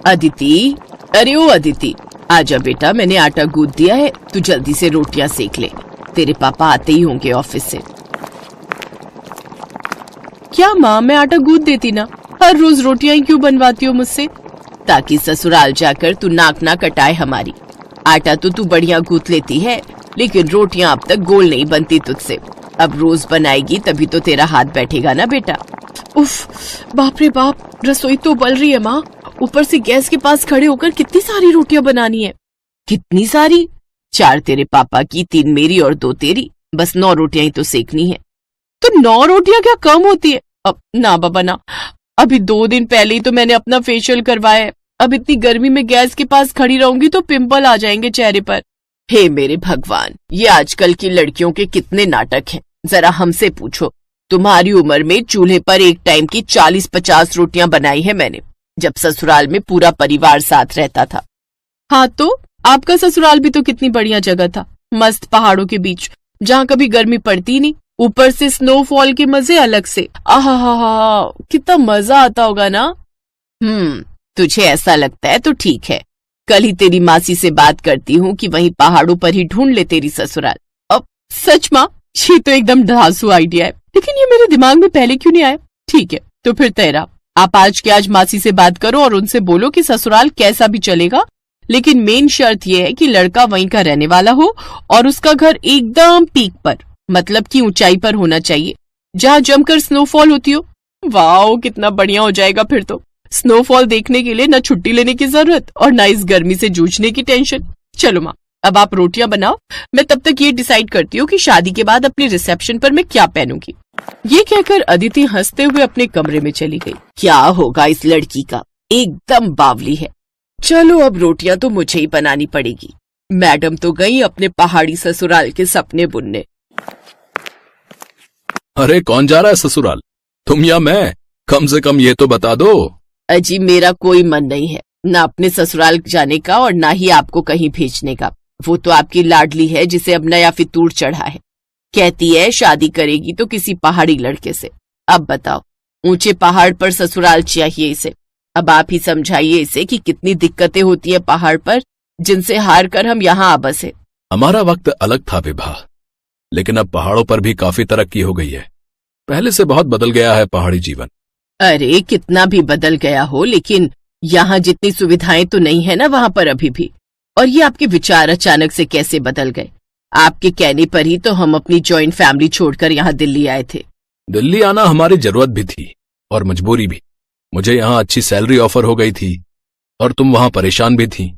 अदिति, अरे ओ अदिति, आजा बेटा, मैंने आटा गूंथ दिया है, तू जल्दी से रोटियां सेक ले, तेरे पापा आते ही होंगे ऑफिस से। क्या माँ, मैं आटा गूंथ देती ना, हर रोज रोटियां ही क्यों बनवाती हो मुझसे? ताकि ससुराल जाकर तू नाक ना कटाए हमारी। आटा तो तू बढ़िया गूंथ लेती है, लेकिन रोटियां अब तक गोल नहीं बनती तुझसे। अब रोज बनाएगी तभी तो तेरा हाथ बैठेगा ना बेटा। उफ, बाप रे बाप, रसोई तो उबल रही है माँ, ऊपर से गैस के पास खड़े होकर कितनी सारी रोटियां बनानी है। कितनी सारी? 4 तेरे पापा की, 3 मेरी और 2 तेरी, बस 9 रोटियां ही तो सेकनी है। तो 9 रोटियां क्या कम होती है? अब ना बाबा ना, अभी 2 दिन पहले ही तो मैंने अपना फेशियल करवाया है। अब इतनी गर्मी में गैस के पास खड़ी रहूंगी तो पिंपल आ जाएंगे चेहरे पर। हे मेरे भगवान, ये आजकल की लड़कियों के कितने नाटक हैं। जरा हमसे पूछो, तुम्हारी उम्र में चूल्हे पर एक टाइम की 40-50 रोटियां बनाई है मैंने, जब ससुराल में पूरा परिवार साथ रहता था। हाँ तो आपका ससुराल भी तो कितनी बढ़िया जगह था, मस्त पहाड़ों के बीच, जहाँ कभी गर्मी पड़ती नहीं, ऊपर से स्नोफॉल के मजे अलग से। आहा, कितना मजा आता होगा ना। तुझे ऐसा लगता है तो ठीक है, कल ही तेरी मासी से बात करती हूँ कि वहीं पहाड़ों पर ही ढूंढ ले तेरी ससुराल। अब सच माँ, ये तो एकदम धांसू आइडिया है, लेकिन ये मेरे दिमाग में पहले क्यों नहीं आया? ठीक है, तो फिर तेरा, आप आज के आज मासी से बात करो और उनसे बोलो कि ससुराल कैसा भी चलेगा, लेकिन मेन शर्त यह है कि लड़का वहीं का रहने वाला हो और उसका घर एकदम पीक पर, मतलब कि ऊंचाई पर होना चाहिए, जहाँ जमकर स्नोफॉल होती हो। वाओ, कितना बढ़िया हो जाएगा फिर तो। स्नोफॉल देखने के लिए न छुट्टी लेने की जरूरत और न इस गर्मी से जूझने की टेंशन। चलो माँ, अब आप रोटियां बनाओ, मैं तब तक ये डिसाइड करती हूँ कि शादी के बाद अपनी रिसेप्शन पर मैं क्या पहनूंगी। ये कहकर अदिति हंसते हुए अपने कमरे में चली गई। क्या होगा इस लड़की का, एकदम बावली है। चलो अब रोटियां तो मुझे ही बनानी पड़ेगी। मैडम तो गई अपने पहाड़ी ससुराल के सपने बुनने। अरे कौन जा रहा है ससुराल, तुम या मैं? कम से कम ये तो बता दो। अजी, मेरा कोई मन नहीं है, ना अपने ससुराल जाने का और ना ही आपको कहीं भेजने का। वो तो आपकी लाडली है जिसे अब नया फितूर चढ़ा है, कहती है शादी करेगी तो किसी पहाड़ी लड़के से। अब बताओ, ऊंचे पहाड़ पर ससुराल चाहिए इसे। अब आप ही समझाइए इसे कि कितनी दिक्कतें होती है पहाड़ पर, जिनसे हार कर हम यहाँ आ बसे। हमारा वक्त अलग था विभा, लेकिन अब पहाड़ों पर भी काफी तरक्की हो गई है। पहले से बहुत बदल गया है पहाड़ी जीवन। अरे कितना भी बदल गया हो, लेकिन यहाँ जितनी सुविधाएं तो नहीं है ना वहाँ पर अभी भी। और ये आपके विचार अचानक से कैसे बदल गए? आपके कहने पर ही तो हम अपनी जॉइंट फैमिली छोड़कर यहाँ दिल्ली आए थे। दिल्ली आना हमारी जरूरत भी थी और मजबूरी भी। मुझे यहाँ अच्छी सैलरी ऑफर हो गई थी और तुम वहां परेशान भी थी।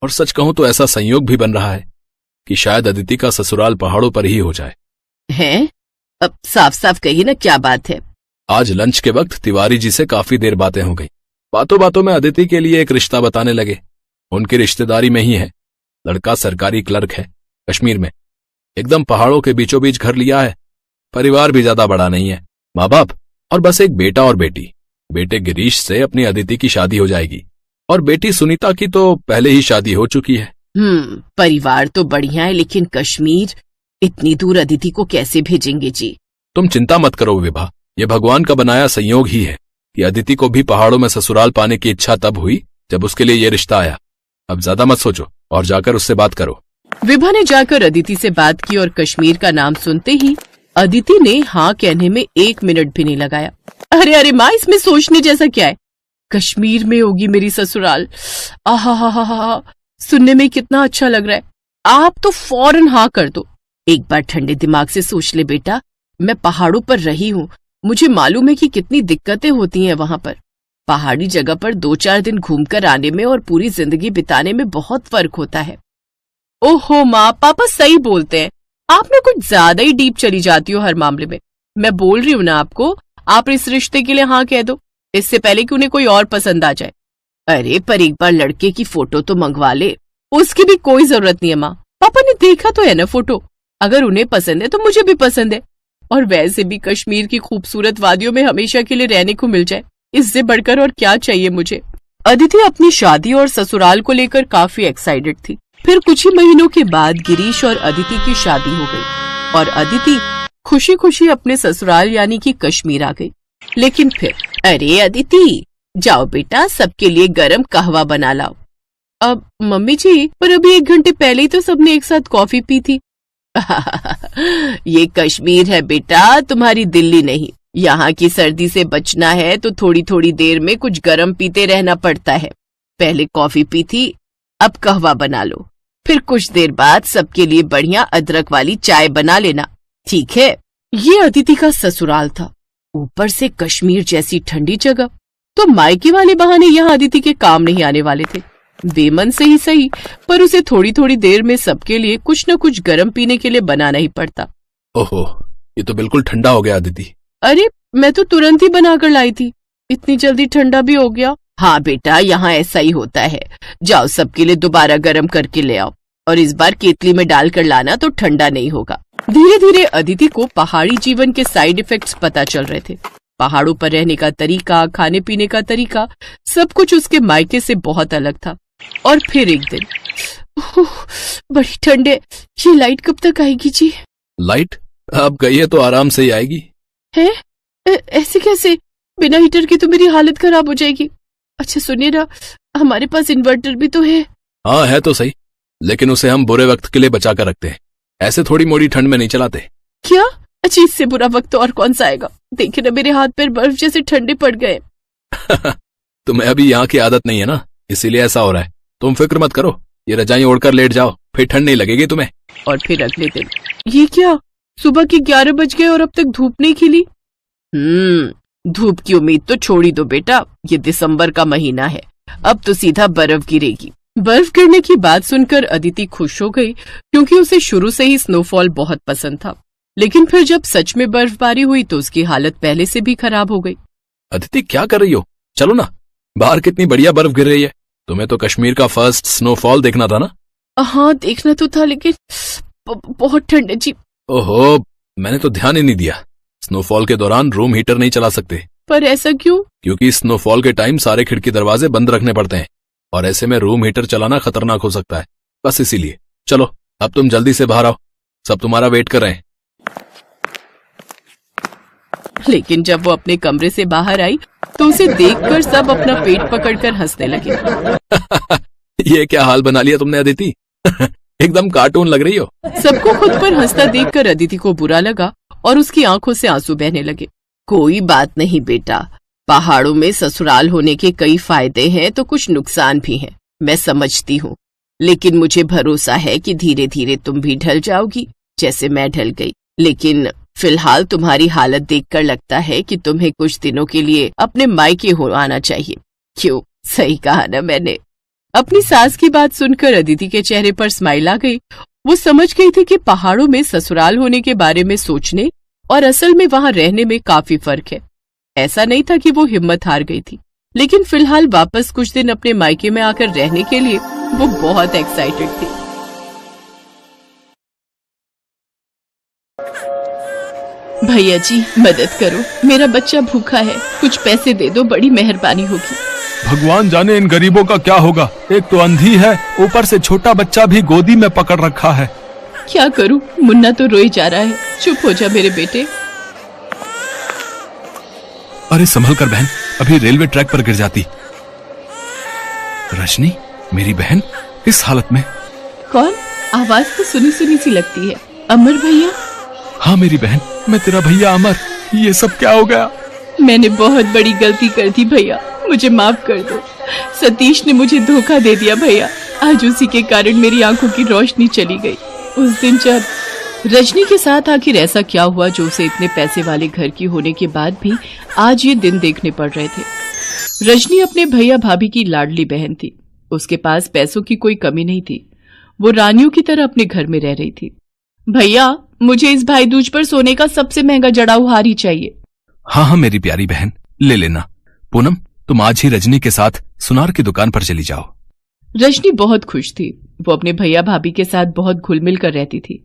और सच कहूं तो ऐसा संयोग भी बन रहा है कि शायद अदिति का ससुराल पहाड़ों पर ही हो जाए। हैं? अब साफ साफ कही ना, क्या बात है? आज लंच के वक्त तिवारी जी से काफी देर बातें हो गई। बातों बातों में अदिति के लिए एक रिश्ता बताने लगे। उनकी रिश्तेदारी में ही है, लड़का सरकारी क्लर्क है कश्मीर में, एकदम पहाड़ों के बीचों बीच घर लिया है। परिवार भी ज्यादा बड़ा नहीं है, माँ बाप और बस एक बेटा और बेटी। बेटे गिरीश से अपनी अदिति की शादी हो जाएगी और बेटी सुनीता की तो पहले ही शादी हो चुकी है। परिवार तो बढ़िया है, लेकिन कश्मीर, इतनी दूर अदिति को कैसे भेजेंगे जी? तुम चिंता मत करो विभा, ये भगवान का बनाया संयोग ही है कि अदिति को भी पहाड़ों में ससुराल पाने की इच्छा तब हुई जब उसके लिए ये रिश्ता आया। अब ज्यादा मत सोचो और जाकर उससे बात करो। विभा ने जाकर अदिति से बात की और कश्मीर का नाम सुनते ही अदिति ने हाँ कहने में 1 मिनट भी नहीं लगाया। अरे अरे माँ, इसमें सोचने जैसा क्या है? कश्मीर में होगी मेरी ससुराल। आहा, सुनने में कितना अच्छा लग रहा है। आप तो फौरन हाँ कर दो। एक बार ठंडे दिमाग से सोच ले बेटा, मैं पहाड़ों पर रही हूँ, मुझे मालूम है कि कितनी दिक्कतें होती हैं वहां पर। पहाड़ी जगह पर 2-4 दिन घूमकर आने में और पूरी जिंदगी बिताने में बहुत फर्क होता है। ओहो माँ, पापा सही बोलते हैं, आप ना कुछ ज्यादा ही डीप चली जाती हो हर मामले में। मैं बोल रही हूँ ना आपको, आप इस रिश्ते के लिए हाँ कह दो, इससे पहले कि उन्हें कोई और पसंद आ जाए। अरे पर एक बार लड़के की फोटो तो मंगवा ले। उसकी भी कोई जरूरत नहीं है माँ, पापा ने देखा तो है ना फोटो। अगर उन्हें पसंद है तो मुझे भी पसंद है, और वैसे भी कश्मीर की खूबसूरत वादियों में हमेशा के लिए रहने को मिल जाए, इससे बढ़कर और क्या चाहिए मुझे। अदिति अपनी शादी और ससुराल को लेकर काफी एक्साइटेड थी। फिर कुछ ही महीनों के बाद गिरीश और अदिति की शादी हो गई और अदिति खुशी खुशी अपने ससुराल यानी कि कश्मीर आ गई। लेकिन फिर, अरे अदिति, जाओ बेटा, सबके लिए गरम कहवा बना लाओ। अब मम्मी जी, पर अभी 1 घंटे पहले ही तो सबने एक साथ कॉफी पी थी। ये कश्मीर है बेटा, तुम्हारी दिल्ली नहीं। यहाँ की सर्दी से बचना है तो थोड़ी थोड़ी देर में कुछ गरम पीते रहना पड़ता है। पहले कॉफी पी थी, अब कहवा बना लो, फिर कुछ देर बाद सबके लिए बढ़िया अदरक वाली चाय बना लेना, ठीक है? ये अदिति का ससुराल था, ऊपर से कश्मीर जैसी ठंडी जगह, तो मायके वाले बहाने यहाँ अदिति के काम नहीं आने वाले थे। बेमन से ही सही, पर उसे थोड़ी थोड़ी देर में सबके लिए कुछ न कुछ गर्म पीने के लिए बनाना ही पड़ता। ओहो, ये तो बिल्कुल ठंडा हो गया अदिति। अरे मैं तो तुरंत ही बनाकर लाई थी, इतनी जल्दी ठंडा भी हो गया। हाँ बेटा, यहाँ ऐसा ही होता है। जाओ सबके लिए दोबारा गर्म करके ले आओ, और इस बार केतली में डालकर लाना तो ठंडा नहीं होगा। धीरे धीरे अदिति को पहाड़ी जीवन के साइड इफेक्ट्स पता चल रहे थे। पहाड़ों पर रहने का तरीका, खाने पीने का तरीका, सब कुछ उसके मायके से बहुत अलग था। और फिर एक दिन, बड़ी ठंड है, ये लाइट कब तक आएगी जी? लाइट अब गई है तो आराम से ही आएगी। है? ऐसे कैसे? बिना हीटर की तो मेरी हालत खराब हो जाएगी। अच्छा सुनिए ना, हमारे पास इन्वर्टर भी तो है। हाँ है तो सही, लेकिन उसे हम बुरे वक्त के लिए बचा कर रखते हैं, ऐसे थोड़ी मोड़ी ठंड में नहीं चलाते। क्या? अच्छा, इससे बुरा वक्त तो और कौन सा आएगा? देखिए ना, मेरे हाथ पैर बर्फ जैसे ठंडे पड़ गए। तुम्हें अभी यहाँ की आदत नहीं है ना, इसीलिए ऐसा हो रहा है। तुम फिक्र मत करो, ये रजाई ओढ़कर लेट जाओ, फिर ठंड नहीं लगेगी तुम्हें। और फिर अगले दिन, ये क्या, सुबह के 11 बज गए और अब तक धूप नहीं खिली। धूप की उम्मीद तो छोड़ ही दो बेटा, ये दिसंबर का महीना है, अब तो सीधा बर्फ गिरेगी। बर्फ गिरने की बात सुनकर अदिति खुश हो गई, क्योंकि उसे शुरू से ही स्नोफॉल बहुत पसंद था। लेकिन फिर जब सच में बर्फबारी हुई तो उसकी हालत पहले से भी खराब हो गई। अदिति क्या कर रही हो? चलो ना, बाहर कितनी बढ़िया बर्फ गिर रही है। तुम्हें तो कश्मीर का फर्स्ट स्नोफॉल देखना था ना? हाँ देखना तो था, लेकिन बहुत ठंड है जी। ओहो, मैंने तो ध्यान ही नहीं दिया। स्नोफॉल के दौरान रूम हीटर नहीं चला सकते। पर ऐसा क्यों? क्योंकि स्नोफॉल के टाइम सारे खिड़की दरवाजे बंद रखने पड़ते हैं, और ऐसे में रूम हीटर चलाना खतरनाक हो सकता है, बस इसीलिए। चलो अब तुम जल्दी से बाहर आओ, सब तुम्हारा वेट कर रहे हैं। लेकिन जब वो अपने कमरे से बाहर आई तो उसे देखकर सब अपना पेट पकड़कर हंसने लगे। ये क्या हाल बना लिया तुमने अदिति? एकदम कार्टून लग रही हो। सबको खुद पर हंसता देखकर अदिति को बुरा लगा और उसकी आंखों से आंसू बहने लगे। कोई बात नहीं बेटा, पहाड़ों में ससुराल होने के कई फायदे हैं तो कुछ नुकसान भी हैं, मैं समझती हूँ। लेकिन मुझे भरोसा है कि धीरे धीरे तुम भी ढल जाओगी, जैसे मैं ढल गई। लेकिन फिलहाल तुम्हारी हालत देखकर लगता है कि तुम्हें कुछ दिनों के लिए अपने मायके हो आना चाहिए। क्यों, सही कहा ना मैंने? अपनी सास की बात सुनकर अदिति के चेहरे पर स्माइल आ गई। वो समझ गई थी कि पहाड़ों में ससुराल होने के बारे में सोचने और असल में वहां रहने में काफी फर्क है। ऐसा नहीं था कि वो हिम्मत हार गई थी, लेकिन फिलहाल वापस कुछ दिन अपने मायके में आकर रहने के लिए वो बहुत एक्साइटेड थी। भैया जी मदद करो, मेरा बच्चा भूखा है, कुछ पैसे दे दो, बड़ी मेहरबानी होगी। भगवान जाने इन गरीबों का क्या होगा, एक तो अंधी है, ऊपर से छोटा बच्चा भी गोदी में पकड़ रखा है। क्या करूं, मुन्ना तो रोई जा रहा है। चुप हो जा मेरे बेटे। अरे संभल कर बहन, अभी रेलवे ट्रैक पर गिर जाती। रजनी, मेरी बहन इस हालत में? कौन? आवाज तो सुनी सुनी सी लगती है। अमर भैया? हाँ मेरी बहन, मैं तेरा भैया अमर। ये सब क्या हो गया? मैंने बहुत बड़ी गलती कर दी भैया, मुझे माफ कर दो। सतीश ने मुझे धोखा दे दिया भैया, आज उसी के कारण मेरी आंखों की रोशनी चली गई। उस दिन जब रजनी के साथ आखिर ऐसा क्या हुआ जो उसे इतने पैसे वाले घर की होने के बाद भी आज ये दिन देखने पड़ रहे थे। रजनी अपने भैया भाभी की लाडली बहन थी, उसके पास पैसों की कोई कमी नहीं थी। वो रानियों की तरह अपने घर में रह रही थी। भैया, मुझे इस भाई दूज पर सोने का सबसे महंगा जड़ाऊ हार ही चाहिए। हाँ हाँ मेरी प्यारी बहन, ले लेना। पूनम, तुम आज ही रजनी के साथ सुनार की दुकान पर चली जाओ। रजनी बहुत खुश थी, वो अपने भैया भाभी के साथ बहुत घुल मिल कर रहती थी।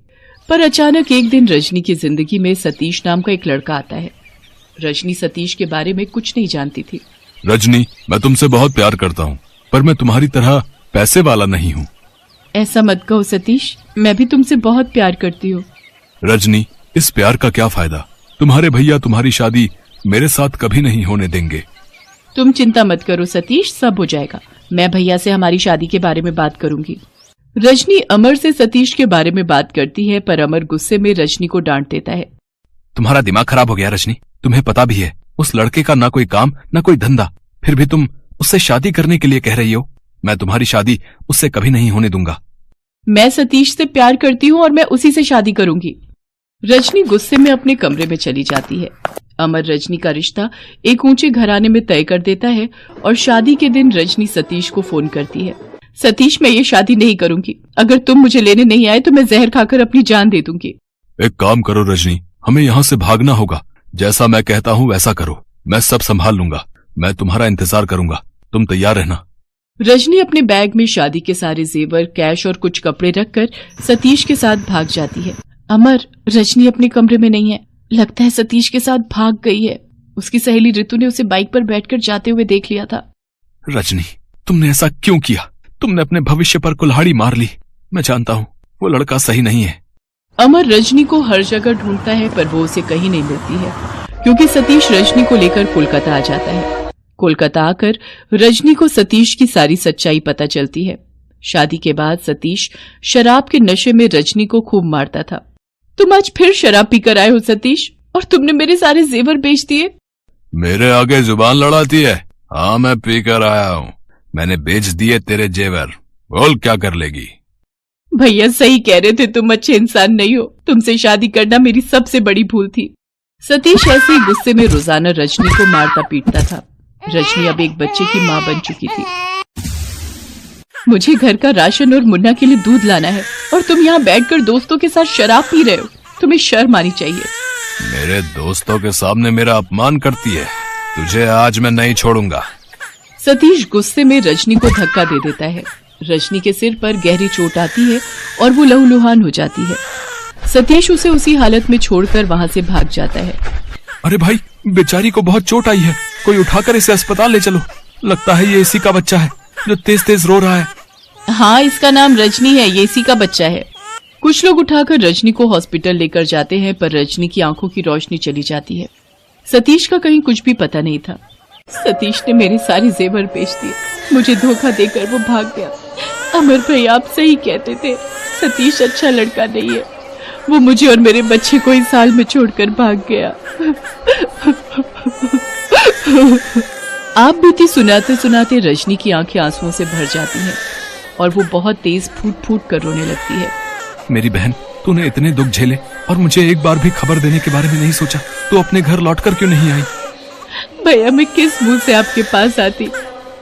पर अचानक एक दिन रजनी की जिंदगी में सतीश नाम का एक लड़का आता है। रजनी सतीश के बारे में कुछ नहीं जानती थी। रजनी, मैं तुमसे बहुत प्यार करता हूँ, पर मैं तुम्हारी तरह पैसे वाला नहीं हूँ। ऐसा मत कहो सतीश, मैं भी तुमसे बहुत प्यार करती हूँ। रजनी, इस प्यार का क्या फायदा? तुम्हारे भैया तुम्हारी शादी मेरे साथ कभी नहीं होने देंगे। तुम चिंता मत करो सतीश, सब हो जाएगा। मैं भैया से हमारी शादी के बारे में बात करूंगी। रजनी अमर से सतीश के बारे में बात करती है, पर अमर गुस्से में रजनी को डांट देता है। तुम्हारा दिमाग खराब हो गया रजनी, तुम्हें पता भी है उस लड़के का ना कोई काम ना कोई धंधा, फिर भी तुम उससे शादी करने के लिए कह रही हो। मैं तुम्हारी शादी उससे कभी नहीं होने दूंगा। मैं सतीश से प्यार करती हूँ और मैं उसी से शादी करूंगी। रजनी गुस्से में अपने कमरे में चली जाती है। अमर रजनी का रिश्ता एक ऊंचे घराने में तय कर देता है और शादी के दिन रजनी सतीश को फोन करती है। सतीश, मैं ये शादी नहीं करूंगी। अगर तुम मुझे लेने नहीं आए तो मैं जहर खाकर अपनी जान दे दूंगी। एक काम करो रजनी, हमें यहाँ से भागना होगा। जैसा मैं कहता हूँ वैसा करो, मैं सब संभाल लूंगा। मैं तुम्हारा इंतजार करूंगा, तुम तैयार रहना। रजनी अपने बैग में शादी के सारे जेवर, कैश और कुछ कपड़े रखकर सतीश के साथ भाग जाती है। अमर, रजनी अपने कमरे में नहीं है। लगता है सतीश के साथ भाग गई है। उसकी सहेली ऋतु ने उसे बाइक पर बैठकर जाते हुए देख लिया था। रजनी, तुमने ऐसा क्यों किया? तुमने अपने भविष्य पर कुल्हाड़ी मार ली। मैं जानता हूँ वो लड़का सही नहीं है। अमर रजनी को हर जगह ढूंढता है, पर वो उसे कहीं नहीं मिलती है, क्योंकि सतीश रजनी को लेकर कोलकाता आ जाता है। कोलकाता आकर रजनी को सतीश की सारी सच्चाई पता चलती है। शादी के बाद सतीश शराब के नशे में रजनी को खूब मारता था। तुम आज फिर शराब पीकर आए हो सतीश, और तुमने मेरे सारे जेवर बेच दिए। मेरे आगे जुबान लड़ाती है? हाँ, मैं पीकर आया हूँ। मैंने बेच दिए तेरे जेवर। बोल क्या कर लेगी? भैया सही कह रहे थे, तुम अच्छे इंसान नहीं हो। तुमसे शादी करना मेरी सबसे बड़ी भूल थी। सतीश ऐसे ही गुस्से में रोजाना रजनी को मारता पीटता था। रजनी अब एक बच्चे की माँ बन चुकी थी। मुझे घर का राशन और मुन्ना के लिए दूध लाना है, और तुम यहाँ बैठकर दोस्तों के साथ शराब पी रहे हो। तुम्हें शर्म आनी चाहिए। मेरे दोस्तों के सामने मेरा अपमान करती है। तुझे आज मैं नहीं छोड़ूंगा। सतीश गुस्से में रजनी को धक्का दे देता है। रजनी के सिर पर गहरी चोट आती है और वो लहूलुहान हो जाती है। सतीश उसे उसी हालत में छोड़कर वहाँ से भाग जाता है। अरे भाई, बेचारी को बहुत चोट आई है, कोई उठाकर इसे अस्पताल ले चलो। लगता है ये इसी का बच्चा है जो तेज तेज रो रहा है। हाँ, इसका नाम रजनी है, ये इसी का बच्चा है। कुछ लोग उठाकर रजनी को हॉस्पिटल लेकर जाते हैं, पर रजनी की आंखों की रोशनी चली जाती है। सतीश का कहीं कुछ भी पता नहीं था। सतीश ने मेरे सारे जेवर बेच दिए। मुझे धोखा देकर वो भाग गया। अमर भाई, आप सही कहते थे। सतीश अच्छा लड़का नहीं है। वो मुझे और मेरे बच्चे को इस हाल में छोड़कर भाग गया। आप बीती सुनाते सुनाते रजनी की आंखें आंसुओं से भर जाती हैं और वो बहुत तेज फूट फूट कर रोने लगती है। मेरी बहन, तूने इतने दुख झेले और मुझे एक बार भी खबर देने के बारे में नहीं सोचा। तू अपने घर लौटकर क्यों नहीं आई? भैया, मैं किस मुंह से आपके पास आती?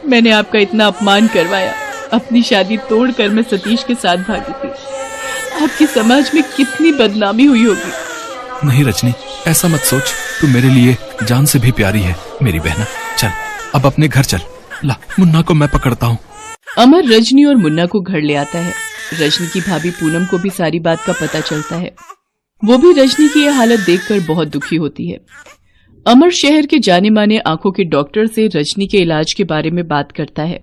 मैंने आपका इतना अपमान करवाया। अपनी शादी तोड़कर मैं सतीश के साथ भागी थी। आपकी समाज में कितनी बदनामी हुई होगी। नहीं रजनी, ऐसा मत सोच। तू मेरे लिए जान से भी प्यारी है मेरी बहना। चल अब अपने घर चल। ला, मुन्ना को मैं पकड़ता हूँ। अमर रजनी और मुन्ना को घर ले आता है। रजनी की भाभी पूनम को भी सारी बात का पता चलता है। वो भी रजनी की यह हालत देखकर बहुत दुखी होती है। अमर शहर के जाने माने आंखों के डॉक्टर से रजनी के इलाज के बारे में बात करता है।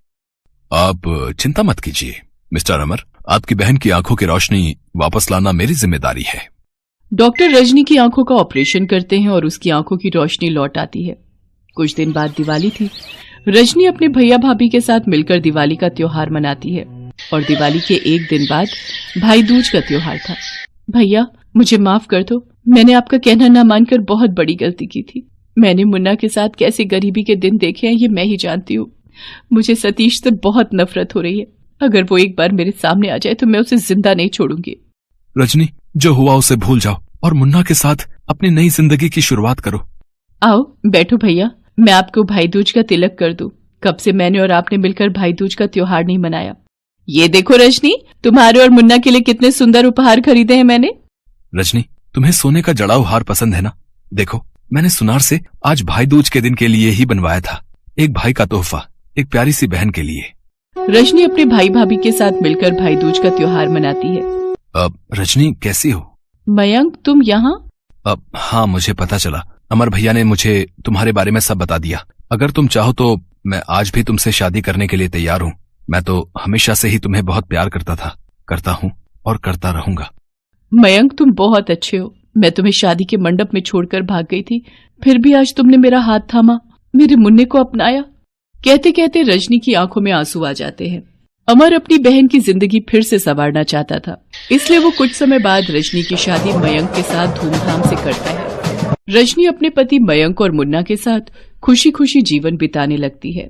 आप चिंता मत कीजिए मिस्टर अमर, आपकी बहन की आंखों की रोशनी वापस लाना मेरी जिम्मेदारी है। डॉक्टर रजनी की आंखों का ऑपरेशन करते हैं और उसकी आंखों की रोशनी लौट आती है। कुछ दिन बाद दिवाली थी। रजनी अपने भैया भाभी के साथ मिलकर दिवाली का त्योहार मनाती है और दिवाली के एक दिन बाद भाई दूज का त्योहार था। भैया, मुझे माफ कर दो। मैंने आपका कहना ना मानकर बहुत बड़ी गलती की थी। मैंने मुन्ना के साथ कैसे गरीबी के दिन देखे हैं ये मैं ही जानती हूँ। मुझे सतीश से बहुत नफरत हो रही है। अगर वो एक बार मेरे सामने आ जाए तो मैं उसे जिंदा नहीं छोड़ूंगी। रजनी, जो हुआ उसे भूल जाओ और मुन्ना के साथ अपनी नई जिंदगी की शुरुआत करो। आओ बैठो भैया, मैं आपको भाई दूज का तिलक कर दूं। कब से मैंने और आपने मिलकर भाई दूज का त्योहार नहीं मनाया। ये देखो रजनी, तुम्हारे और मुन्ना के लिए कितने सुंदर उपहार खरीदे हैं मैंने। रजनी, तुम्हें सोने का जड़ाऊ हार पसंद है ना? देखो, मैंने सुनार से आज भाई दूज के दिन के लिए ही बनवाया था। एक भाई का तोहफा, एक प्यारी सी बहन के लिए। रजनी अपने भाई भाभी के साथ मिलकर भाई दूज का त्योहार मनाती है। अब रजनी कैसी हो? मयंक, तुम यहाँ? अब हाँ, मुझे पता चला। अमर भैया ने मुझे तुम्हारे बारे में सब बता दिया। अगर तुम चाहो तो मैं आज भी तुमसे शादी करने के लिए तैयार हूँ। मैं तो हमेशा से ही तुम्हें बहुत प्यार करता था, करता हूँ और करता रहूंगा। मयंक, तुम बहुत अच्छे हो। मैं तुम्हें शादी के मंडप में छोड़कर भाग गई थी, फिर भी आज तुमने मेरा हाथ थामा, मेरे मुन्ने को अपनाया। कहते कहते रजनी की आंखों में आंसू आ जाते हैं। अमर अपनी बहन की जिंदगी फिर से संवारना चाहता था, इसलिए वो कुछ समय बाद रजनी की शादी मयंक के साथ धूमधाम से करता है। रजनी अपने पति मयंक और मुन्ना के साथ खुशी खुशी जीवन बिताने लगती है।